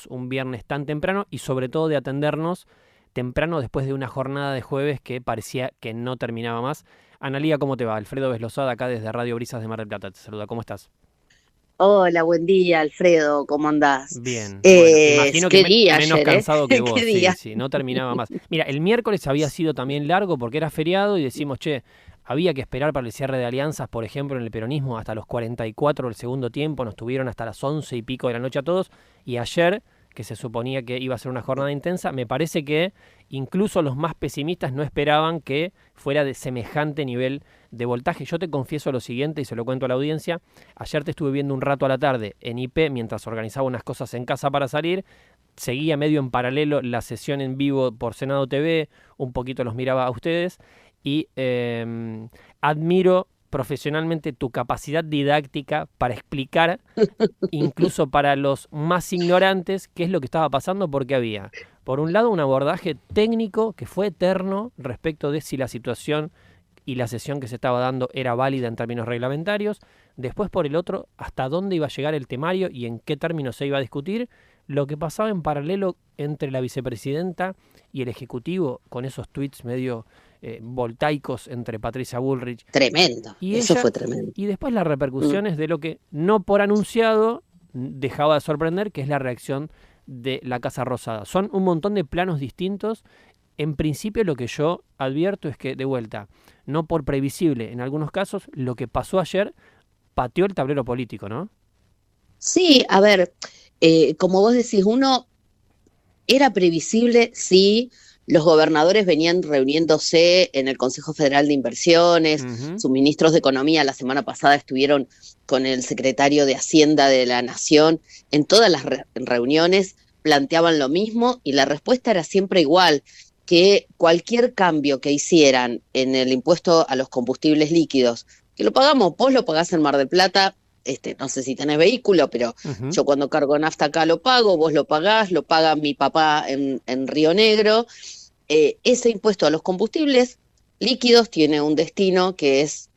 un viernes tan temprano y sobre todo de atendernos temprano después de una jornada de jueves que parecía que no terminaba más. Analía, ¿cómo te va? Alfredo Beslosada, acá desde Radio Brisas de Mar del Plata. Te saluda, ¿cómo estás? Hola, buen día, Alfredo, ¿cómo andás? Bien, bueno, imagino que Qué día menos ayer, ¿eh? cansado que Qué vos, sí, día. sí, no terminaba más. Mira, el miércoles había sido también largo porque era feriado y decimos, che, había que esperar para el cierre de alianzas, por ejemplo, en el peronismo hasta los 44 del segundo tiempo, nos tuvieron hasta las 11 y pico de la noche a todos, y ayer, que se suponía que iba a ser una jornada intensa, me parece que incluso los más pesimistas no esperaban que fuera de semejante nivel de voltaje. Yo te confieso lo siguiente y se lo cuento a la audiencia. Ayer te estuve viendo un rato a la tarde en IP mientras organizaba unas cosas en casa para salir. Seguía medio en paralelo la sesión en vivo por Senado TV, un poquito los miraba a ustedes y admiro profesionalmente tu capacidad didáctica para explicar, incluso para los más ignorantes, qué es lo que estaba pasando, porque había, por un lado, un abordaje técnico que fue eterno respecto de si la situación y la sesión que se estaba dando era válida en términos reglamentarios. Después, por el otro, hasta dónde iba a llegar el temario y en qué términos se iba a discutir. Lo que pasaba en paralelo entre la vicepresidenta y el Ejecutivo, con esos tweets medio voltaicos entre Patricia Bullrich Tremendo, y eso ella, fue tremendo. y después las Mm. repercusiones de lo que no por anunciado dejaba de sorprender, que es la reacción de la Casa Rosada. Son un montón de planos distintos. En principio lo que yo advierto es que, de vuelta, no por previsible en algunos casos, lo que pasó ayer pateó el tablero político, ¿no? Sí, a ver, como vos decís, uno era previsible si los gobernadores venían reuniéndose en el Consejo Federal de Inversiones, Ujú. sus ministros de Economía la semana pasada estuvieron con el secretario de Hacienda de la Nación, en todas las reuniones planteaban lo mismo y la respuesta era siempre igual, que cualquier cambio que hicieran en el impuesto a los combustibles líquidos, que lo pagamos, vos lo pagás en Mar del Plata, no sé si tenés vehículo, pero Ujú. yo cuando cargo nafta acá lo pago, vos lo pagás, lo paga mi papá en Río Negro. Ese impuesto a los combustibles líquidos tiene un destino que es,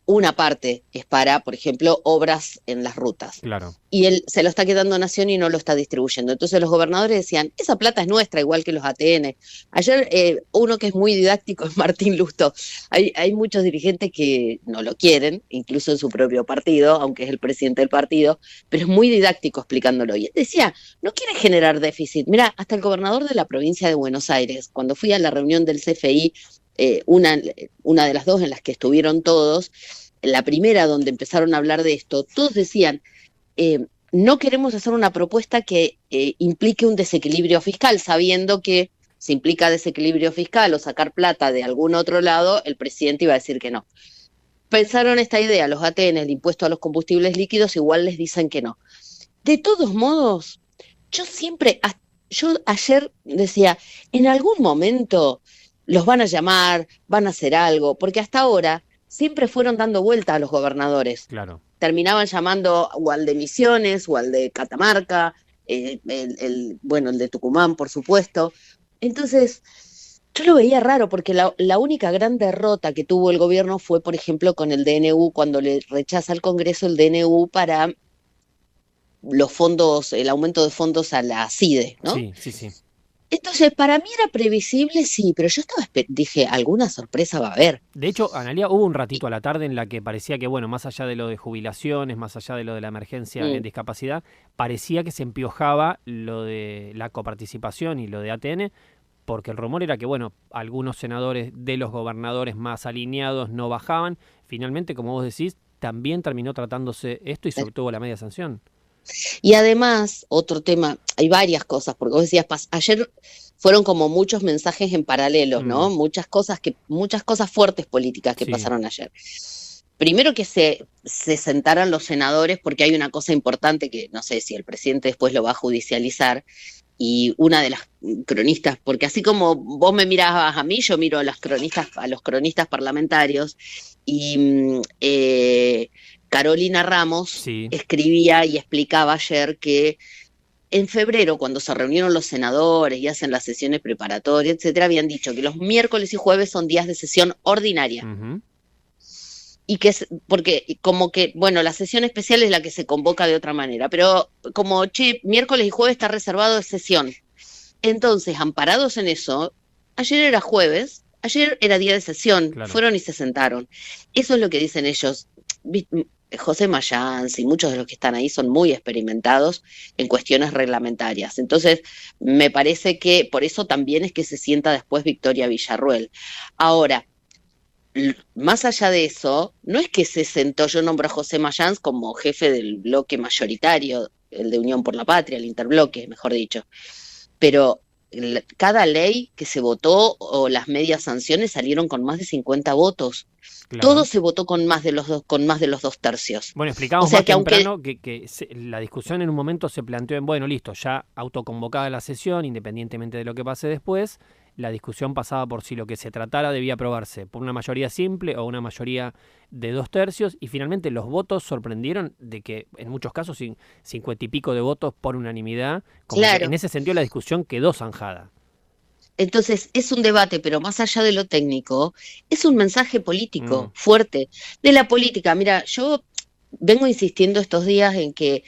una parte es para, por ejemplo, obras en las rutas. Claro. Y él se lo está quedando a Nación y no lo está distribuyendo. Entonces los gobernadores decían, esa plata es nuestra, igual que los ATN. Ayer uno que es muy didáctico es Martín Lustó. Hay muchos dirigentes que no lo quieren, incluso en su propio partido, aunque es el presidente del partido, pero es muy didáctico explicándolo. Y él decía, no quiere generar déficit. Mira, hasta el gobernador de la provincia de Buenos Aires, cuando fui a la reunión del CFI, una de las dos en las que estuvieron todos, la primera donde empezaron a hablar de esto, todos decían, no queremos hacer una propuesta que implique un desequilibrio fiscal, sabiendo que si implica desequilibrio fiscal o sacar plata de algún otro lado, el presidente iba a decir que no. Pensaron esta idea, los ATN, el impuesto a los combustibles líquidos, igual les dicen que no. De todos modos, yo siempre, yo ayer decía, en algún momento los van a llamar, van a hacer algo, porque hasta ahora siempre fueron dando vuelta a los gobernadores. Claro. Terminaban llamando o al de Misiones o al de Catamarca, bueno, el de Tucumán, por supuesto. Entonces, yo lo veía raro porque la única gran derrota que tuvo el gobierno fue, por ejemplo, con el DNU, cuando le rechaza al Congreso el DNU para los fondos, el aumento de fondos a la CIDE, ¿no? Sí, sí, sí. Entonces, para mí era previsible, sí, pero yo estaba, dije, alguna sorpresa va a haber. De hecho, Analia, hubo un ratito a la tarde en la que parecía que, bueno, más allá de lo de jubilaciones, más allá de lo de la emergencia en Mm. discapacidad, parecía que se empiojaba lo de la coparticipación y lo de ATN, porque el rumor era que, bueno, algunos senadores de los gobernadores más alineados no bajaban. Finalmente, como vos decís, también terminó tratándose esto y se obtuvo la media sanción. Y además, otro tema, hay varias cosas, porque vos decías, ayer fueron como muchos mensajes en paralelos, ¿no? Mm, Muchas cosas fuertes políticas que sí, pasaron ayer. Primero que se sentaran los senadores, porque hay una cosa importante que no sé si el presidente después lo va a judicializar, y una de las cronistas, porque así como vos me mirabas a mí, yo miro a los cronistas parlamentarios, y Carolina Ramos sí. escribía y explicaba ayer que en febrero, cuando se reunieron los senadores y hacen las sesiones preparatorias, etcétera, habían dicho que los miércoles y jueves son días de sesión ordinaria. Ujú. y que es, porque como que, bueno, la sesión especial es la que se convoca de otra manera, pero como, che, miércoles y jueves está reservado de sesión. Entonces, amparados en eso, ayer era jueves, ayer era día de sesión, Claro. fueron y se sentaron. Eso es lo que dicen ellos. José Mayans y muchos de los que están ahí son muy experimentados en cuestiones reglamentarias. Entonces, me parece que por eso también es que se sienta después Victoria Villarruel. Ahora, más allá de eso, no es que se sentó, yo nombro a José Mayans como jefe del bloque mayoritario, el de Unión por la Patria, el interbloque, mejor dicho, pero cada ley que se votó o las medias sanciones salieron con más de 50 votos. Todo Claro. se votó con más de los dos, con más de los 2/3. Bueno, O explicamos sea más que aunque, temprano que la discusión en un momento se planteó en, bueno, listo, ya autoconvocada la sesión, independientemente de lo que pase después, la discusión pasaba por si lo que se tratara debía aprobarse por una mayoría simple o una mayoría de 2/3, y finalmente los votos sorprendieron de que en muchos casos 50 y pico de votos por unanimidad, como que en claro, ese sentido la discusión quedó zanjada. entonces es un debate, pero más allá de lo técnico, es un mensaje Mm, político fuerte de la política. Mira, yo vengo insistiendo estos días en que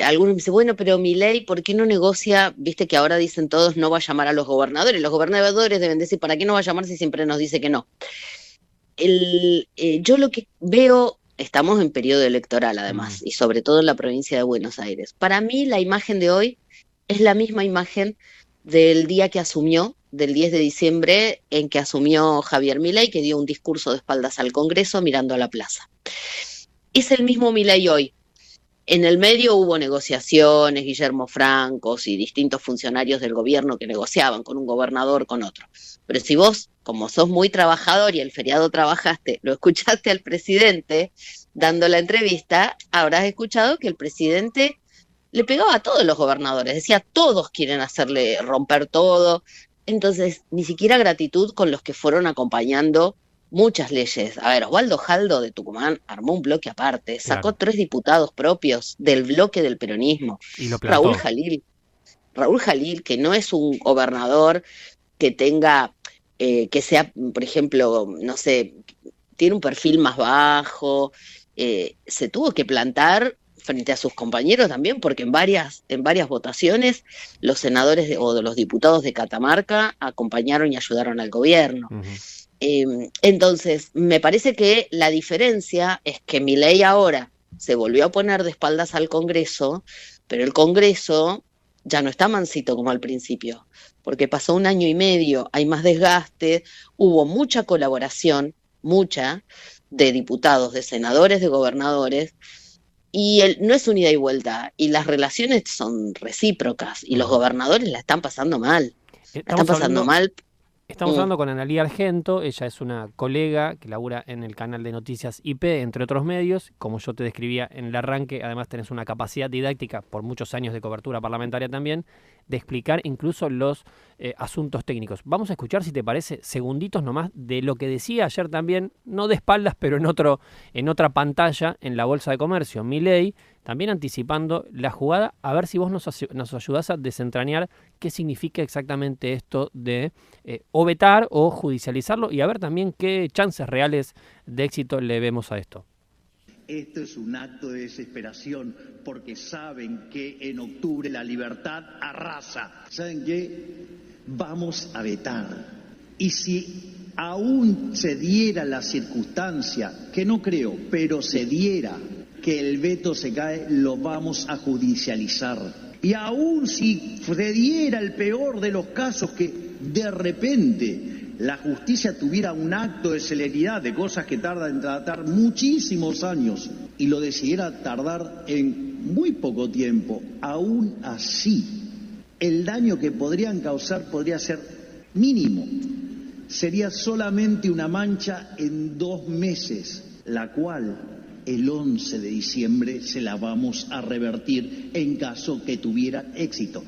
algunos me dicen, bueno, pero Milei, ¿por qué no negocia? Viste que ahora dicen todos, no va a llamar a los gobernadores. Los gobernadores deben decir, ¿para qué no va a llamar si siempre nos dice que no? Yo lo que veo, estamos en periodo electoral mm, además, y sobre todo en la provincia de Buenos Aires. Para mí la imagen de hoy es la misma imagen del día que asumió, del 10 de diciembre, en que asumió Javier Milei, que dio un discurso de espaldas al Congreso mirando a la plaza. Es el mismo Milei hoy. En el medio hubo negociaciones, Guillermo Francos y distintos funcionarios del gobierno que negociaban con un gobernador, con otro. Pero si vos, como sos muy trabajador y el feriado trabajaste, lo escuchaste al presidente dando la entrevista, habrás escuchado que el presidente le pegaba a todos los gobernadores, decía, todos quieren hacerle romper todo. Entonces, ni siquiera gratitud con los que fueron acompañando muchas leyes. A ver, Osvaldo Jaldo de Tucumán armó un bloque aparte, sacó claro. 3 diputados propios del bloque del peronismo. Y lo Raúl plantó. Jalil, Raúl Jalil, que no es un gobernador que tenga, que sea, por ejemplo, no sé, tiene un perfil más bajo, se tuvo que plantar frente a sus compañeros también, porque en varias votaciones los senadores o de los diputados de Catamarca acompañaron y ayudaron al gobierno. Ujú. Entonces, me parece que la diferencia es que Milei ahora se volvió a poner de espaldas al Congreso, pero el Congreso ya no está mansito como al principio, porque pasó 1 año y medio, hay más desgaste, hubo mucha colaboración, mucha, de diputados, de senadores, de gobernadores, y no es un ida y vuelta, y las relaciones son recíprocas, y los Ujú. gobernadores la están Estamos pasando hablando mal. Estamos Mm, hablando con Analía Argento, ella es una colega que labura en el canal de noticias IP, entre otros medios. Como yo te describía en el arranque, además tenés una capacidad didáctica, por muchos años de cobertura parlamentaria también, de explicar incluso los asuntos técnicos. Vamos a escuchar, si te parece, segunditos nomás de lo que decía ayer también, no de espaldas, pero en otra pantalla, en la Bolsa de Comercio, Milei, también anticipando la jugada, a ver si vos nos ayudás a desentrañar qué significa exactamente esto de o vetar o judicializarlo, y a ver también qué chances reales de éxito le vemos a esto. Esto es un acto de desesperación porque saben que en octubre la libertad arrasa. ¿Saben qué? Vamos a vetar. Y si aún se diera la circunstancia, que no creo, pero se diera que el veto se cae, lo vamos a judicializar. Y aún si se diera el peor de los casos, que de repente la justicia tuviera un acto de celeridad de cosas que tardan en tratar muchísimos años y lo decidiera tardar en muy poco tiempo, aún así el daño que podrían causar podría ser mínimo. Sería solamente una mancha en 2 meses, la cual el 11 de diciembre se la vamos a revertir en caso que tuviera éxito.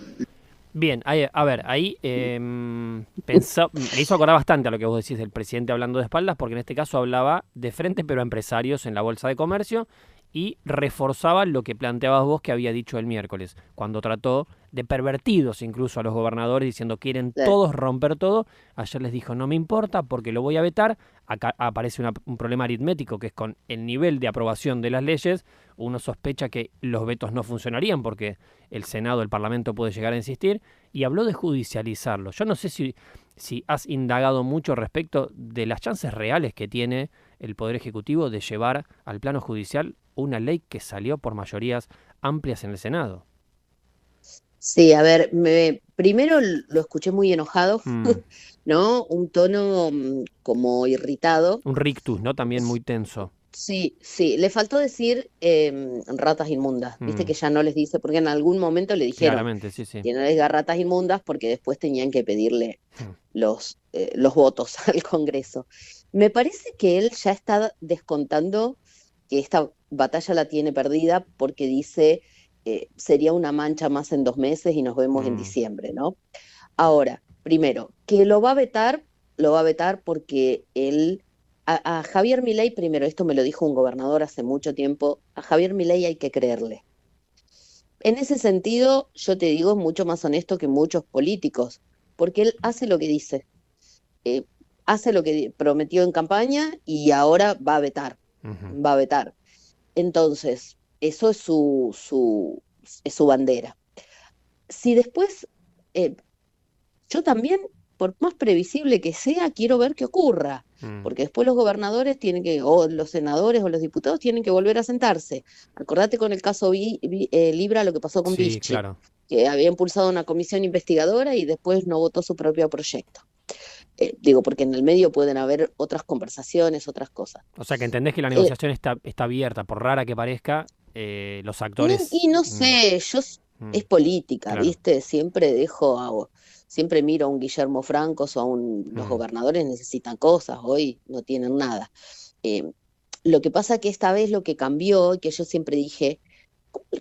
Bien, a ver, ahí me hizo acordar bastante a lo que vos decís del presidente hablando de espaldas, porque en este caso hablaba de frente, pero a empresarios en la Bolsa de Comercio, y reforzaba lo que planteabas vos que había dicho el miércoles, cuando trató de pervertidos incluso a los gobernadores, diciendo quieren Sí. todos romper todo. Ayer les dijo, no me importa porque lo voy a vetar. Acá aparece un problema aritmético, que es con el nivel de aprobación de las leyes. Uno sospecha que los vetos no funcionarían porque el Senado, el Parlamento puede llegar a insistir. Y habló de judicializarlo. Yo no sé si has indagado mucho respecto de las chances reales que tiene el Poder Ejecutivo de llevar al plano judicial una ley que salió por mayorías amplias en el Senado. Sí, a ver, primero lo escuché muy enojado, Mm, ¿no? Un tono como irritado. un rictus, ¿no? También muy tenso. Sí, sí, le faltó decir ratas inmundas, viste Mm, que ya no les dice, porque en algún momento le dijeron claramente, sí, sí. que no les diga ratas inmundas porque después tenían que pedirle Mm, los votos al Congreso. Me parece que él ya está descontando que esta batalla la tiene perdida porque dice sería una mancha más en 2 meses y nos vemos en mm, diciembre, ¿no? Ahora, primero, que lo va a vetar porque a Javier Milei, primero, esto me lo dijo un gobernador hace mucho tiempo, a Javier Milei hay que creerle. En ese sentido, yo te digo, es mucho más honesto que muchos políticos, porque él hace lo que dice, eh, hace lo que prometió en campaña y ahora va a vetar, ujú. va a vetar. Entonces, eso es su bandera. Si después eh, yo también, por más previsible que sea, quiero ver qué ocurra, Mm, porque después los gobernadores tienen que, o los senadores o los diputados tienen que volver a sentarse. Acordate con el caso Libra lo que pasó con sí, Bischi, claro. que había impulsado una comisión investigadora y después no votó su propio proyecto. Digo, porque en el medio pueden haber otras conversaciones, otras cosas. O sea que entendés que la Eh, negociación está abierta, por rara que parezca, los No, actores... y no sé, Mm, es política, claro. ¿viste? Siempre miro a un Guillermo Francos o los Mm, gobernadores necesitan cosas, hoy no tienen nada. Eh, lo que pasa que esta vez lo que cambió, que yo siempre dije,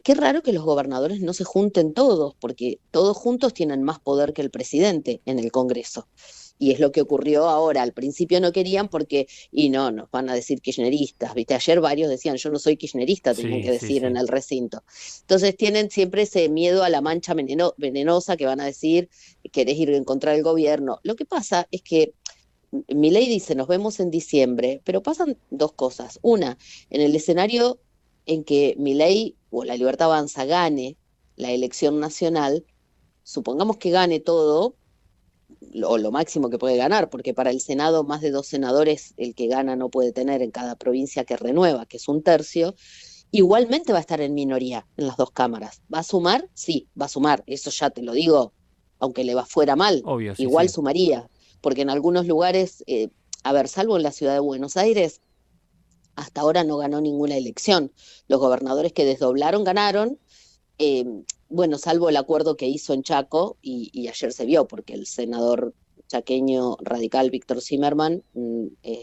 qué raro que los gobernadores no se junten todos, porque todos juntos tienen más poder que el presidente en el Congreso. Y es lo que ocurrió ahora. Al principio no querían porque, y no, nos van a decir kirchneristas, ¿viste? Ayer varios decían, yo no soy kirchnerista, tenían sí, que sí, decir en sí. el recinto. Entonces tienen siempre ese miedo a la mancha venenosa que van a decir, querés ir en contra del gobierno. Lo que pasa es que Milei dice, nos vemos en diciembre, pero pasan dos cosas. Una, en el escenario en que Milei o la Libertad Avanza gane la elección nacional, supongamos que gane todo, o lo máximo que puede ganar, porque para el Senado más de 2 senadores el que gana no puede tener en cada provincia que renueva, que es un tercio, igualmente va a estar en minoría en las dos cámaras. ¿Va a sumar? Sí, va a sumar, eso ya te lo digo, aunque le va fuera mal, Obvio, sí, igual sí. sumaría, porque en algunos lugares, a ver, salvo en la ciudad de Buenos Aires, hasta ahora no ganó ninguna elección. Los gobernadores que desdoblaron ganaron, eh, bueno, salvo el acuerdo que hizo en Chaco, y ayer se vio, porque el senador chaqueño radical Víctor Zimmerman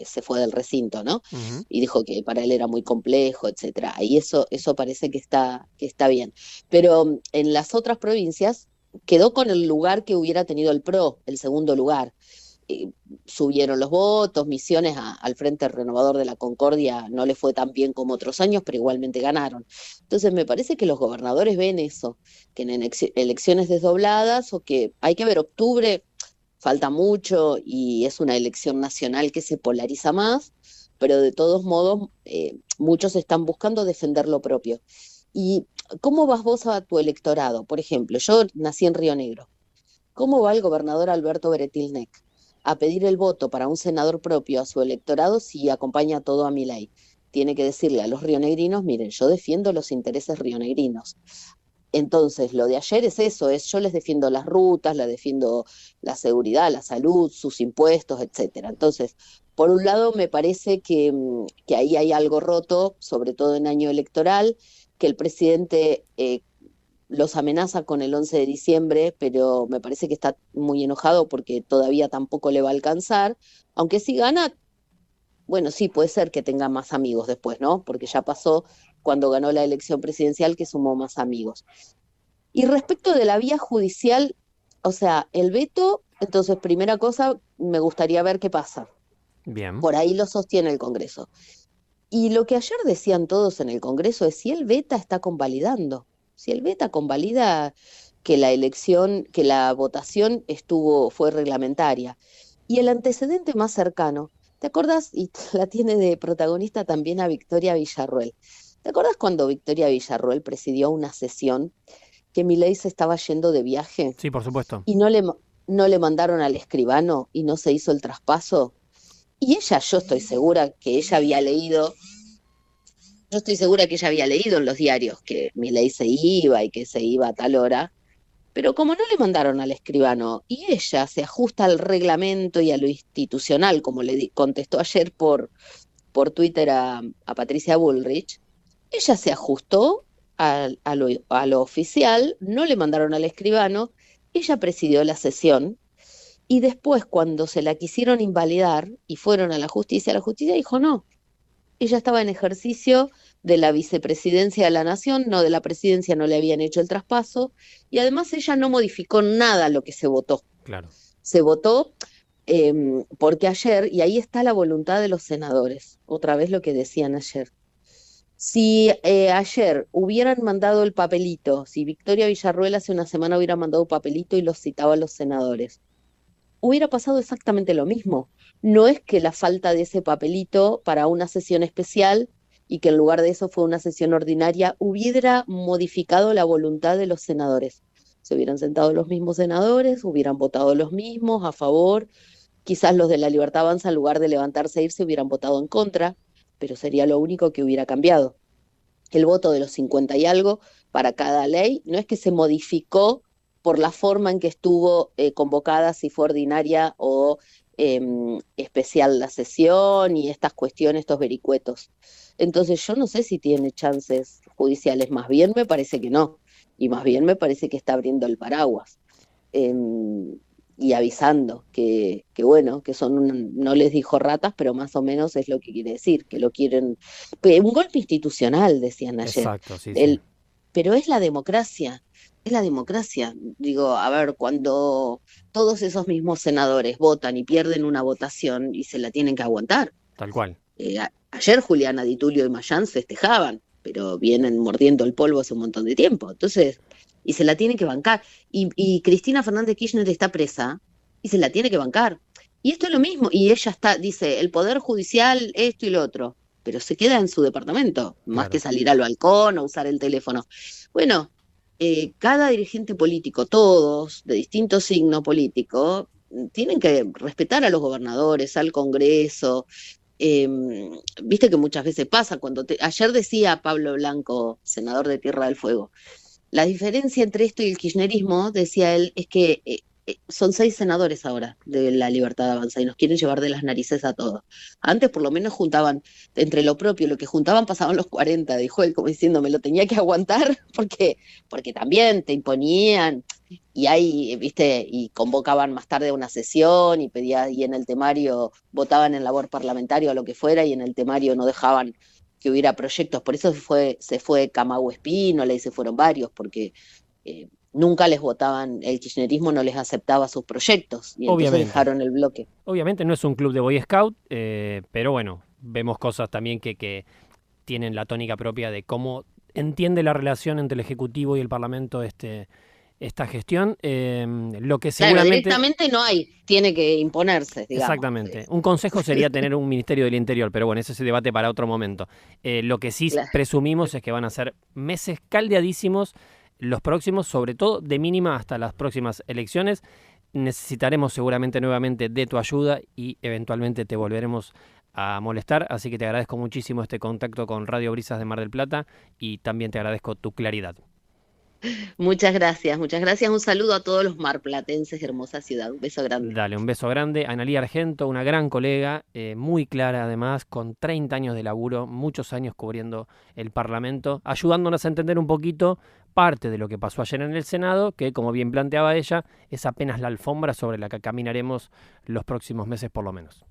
se fue del recinto, ¿no? Ujú. Y dijo que para él era muy complejo, etcétera. Y eso parece que está bien. Pero en las otras provincias quedó con el lugar que hubiera tenido el PRO, el segundo lugar. Subieron los votos, Misiones al Frente Renovador de la Concordia no le fue tan bien como otros años, pero igualmente ganaron. Entonces me parece que los gobernadores ven eso, que en elecciones desdobladas o que hay que ver octubre, falta mucho y es una elección nacional que se polariza más, pero de todos modos muchos están buscando defender lo propio. ¿Y cómo vas vos a tu electorado? Por ejemplo, yo nací en Río Negro. ¿Cómo va el gobernador Alberto Beretilnec a pedir el voto para un senador propio a su electorado si acompaña todo a Milei? Tiene que decirle a los rionegrinos, miren, yo defiendo los intereses rionegrinos. Entonces, lo de ayer es eso, es yo les defiendo las rutas, les defiendo la seguridad, la salud, sus impuestos, etcétera. Entonces, por un lado, me parece que ahí hay algo roto, sobre todo en año electoral, que el presidente los amenaza con el 11 de diciembre, pero me parece que está muy enojado porque todavía tampoco le va a alcanzar, aunque si gana, bueno, sí, puede ser que tenga más amigos después, ¿no? Porque ya pasó cuando ganó la elección presidencial que sumó más amigos. Y respecto de la vía judicial, o sea, el veto, entonces, primera cosa, me gustaría ver qué pasa. Bien. Por ahí lo sostiene el Congreso. Y lo que ayer decían todos en el Congreso es si él veta, está convalidando. Si él veta, convalida que la votación fue reglamentaria. Y el antecedente más cercano, ¿te acordás? Y la tiene de protagonista también a Victoria Villarroel. ¿Te acordás cuando Victoria Villarroel presidió una sesión que Milei se estaba yendo de viaje Sí, por supuesto. y no le mandaron al escribano y no se hizo el traspaso? Y yo estoy segura que ella había leído en los diarios que Milei se iba y que se iba a tal hora, pero como no le mandaron al escribano y ella se ajusta al reglamento y a lo institucional, como le contestó ayer por Twitter a Patricia Bullrich, ella se ajustó a lo oficial, no le mandaron al escribano, ella presidió la sesión y después cuando se la quisieron invalidar y fueron a la justicia dijo no. Ella estaba en ejercicio de la vicepresidencia de la Nación, no de la presidencia, no le habían hecho el traspaso, y además ella no modificó nada lo que se votó. Claro. Se votó porque ayer, y ahí está la voluntad de los senadores, otra vez lo que decían ayer. Si ayer hubieran mandado el papelito, si Victoria Villarroel hace una semana hubiera mandado un papelito y los citaba a los senadores, hubiera pasado exactamente lo mismo. No es que la falta de ese papelito para una sesión especial y que en lugar de eso fue una sesión ordinaria, hubiera modificado la voluntad de los senadores. Se hubieran sentado los mismos senadores, hubieran votado los mismos a favor, quizás los de la Libertad Avanza en lugar de levantarse e irse hubieran votado en contra, pero sería lo único que hubiera cambiado. El voto de los 50 y algo para cada ley no es que se modificó por la forma en que estuvo convocada, si fue ordinaria o especial la sesión y estas cuestiones, estos vericuetos. Entonces yo no sé si tiene chances judiciales, más bien me parece que no, y más bien me parece que está abriendo el paraguas y avisando que bueno, que no les dijo ratas, pero más o menos es lo que quiere decir, que lo quieren, un golpe institucional, decían ayer. Exacto, sí. Pero es la democracia. Es la democracia. Digo, a ver, cuando todos esos mismos senadores votan y pierden una votación y se la tienen que aguantar. Tal cual. Ayer Juliana Di Tulio y Mayán festejaban, pero vienen mordiendo el polvo hace un montón de tiempo. Entonces, y se la tienen que bancar. Y Cristina Fernández Kirchner está presa y se la tiene que bancar. Y esto es lo mismo. Y ella dice, el Poder Judicial, esto y lo otro. Pero se queda en su departamento, más que salir al balcón o usar el teléfono. Bueno, cada dirigente político, todos de distinto signo político, tienen que respetar a los gobernadores, al Congreso. Viste que muchas veces pasa, ayer decía Pablo Blanco, senador de Tierra del Fuego, la diferencia entre esto y el kirchnerismo, decía él, es que son 6 senadores ahora de la Libertad Avanza y nos quieren llevar de las narices a todos. Antes por lo menos juntaban entre lo propio, lo que juntaban pasaban los 40, dijo él, como diciendo, me lo tenía que aguantar porque también te imponían y ahí, viste, y convocaban más tarde a una sesión y y en el temario votaban en labor parlamentaria o lo que fuera y en el temario no dejaban que hubiera proyectos. Por eso se fue Camagüe Espínola y se fueron varios, porque nunca les votaban, el kirchnerismo no les aceptaba sus proyectos y entonces dejaron el bloque. Obviamente no es un club de Boy Scout, pero bueno, vemos cosas también que tienen la tónica propia de cómo entiende la relación entre el Ejecutivo y el Parlamento esta gestión. Lo que seguramente... directamente no hay, tiene que imponerse, digamos. Exactamente. Un consejo sería tener un Ministerio del Interior, pero bueno, ese es el debate para otro momento. Lo que sí presumimos es que van a ser meses caldeadísimos los próximos, sobre todo de mínima hasta las próximas elecciones. Necesitaremos seguramente nuevamente de tu ayuda y eventualmente te volveremos a molestar, así que te agradezco muchísimo este contacto con Radio Brisas de Mar del Plata y también te agradezco tu claridad. Muchas gracias. Un saludo a todos los marplatenses, hermosa ciudad. Un beso grande. Dale, un beso grande. Analía Argento, una gran colega, muy clara además, con 30 años de laburo, muchos años cubriendo el Parlamento, ayudándonos a entender un poquito parte de lo que pasó ayer en el Senado, que como bien planteaba ella, es apenas la alfombra sobre la que caminaremos los próximos meses por lo menos.